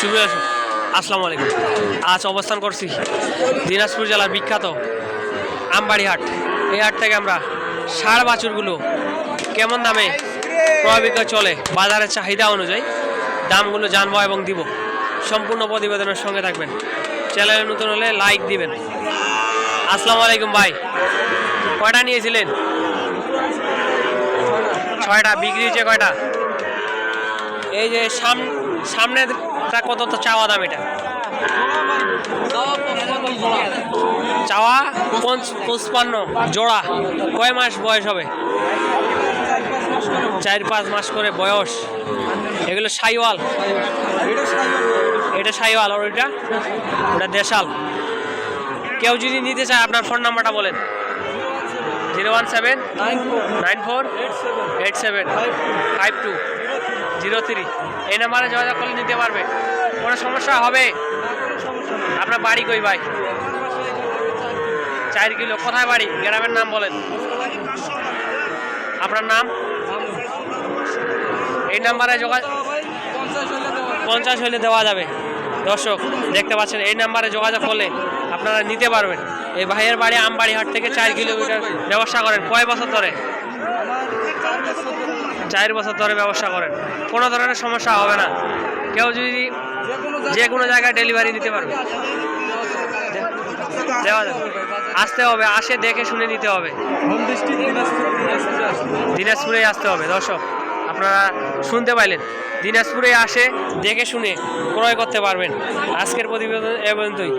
সুপ্রিয় আসসালামু আলাইকুম। আজ অবস্থান করছি দিনাজপুর জেলার বিখ্যাত আমবাড়ি হাট। এই হাট থেকে আমরা ষাঁড় বাছুরগুলো কেমন দামে ক্রয় বিক্রয় চলে বাজারের চাহিদা অনুযায়ী দামগুলো জানবো এবং দিব। সম্পূর্ণ প্রতিবেদনের সঙ্গে থাকবেন। চ্যানেলে নতুন হলে লাইক দিবেন। আসসালামু আলাইকুম ভাই, কয়টা নিয়েছিলেন? 6টা। বিক্রি হয়েছে কয়টা? এই যে সামনেটা কত তো চাওয়া দাম? এটা চাওয়া 55 জোড়া। কয় মাস বয়স হবে? 4-5 মাস করে বয়স। এগুলো সাইওয়াল? এটা সাইওয়াল। আর ওটা দেশাল। কেউ যদি নিতে চায় আপনার ফোন নাম্বারটা বলেন। 01794875203। এই নাম্বারে যোগাযোগ করলে নিতে পারবে। কোনো সমস্যা হবে? আপনার বাড়ি কই ভাই? 4 কিলো। কোথায় বাড়ি? গ্রামের নাম বলেন। আপনার নাম? এই নাম্বারে যোগাযোগ 50 হলে দেওয়া যাবে। দর্শক দেখতে পাচ্ছেন, এই নাম্বারে যোগাযোগ করলে আপনারা নিতে পারবেন। এই ভাইয়ের বাড়ি আমবাড়ি হাট থেকে 4 কিলোমিটার। ব্যবসা করেন কয় বছর ধরে? 4 বছর ধরে ব্যবসা করেন। কোনো ধরনের সমস্যা হবে না। কেউ যদি যে কোনো জায়গায় ডেলিভারি নিতে পারবে, দেওয়া যাবে। আসতে হবে, আসে দেখে শুনে নিতে হবে। দিনাজপুরে আসতে হবে। দর্শক আপনারা শুনতে পাইলেন, দিনাজপুরে আসে দেখে শুনে ক্রয় করতে পারবেন। আজকের প্রতিবেদন এ পর্যন্তই।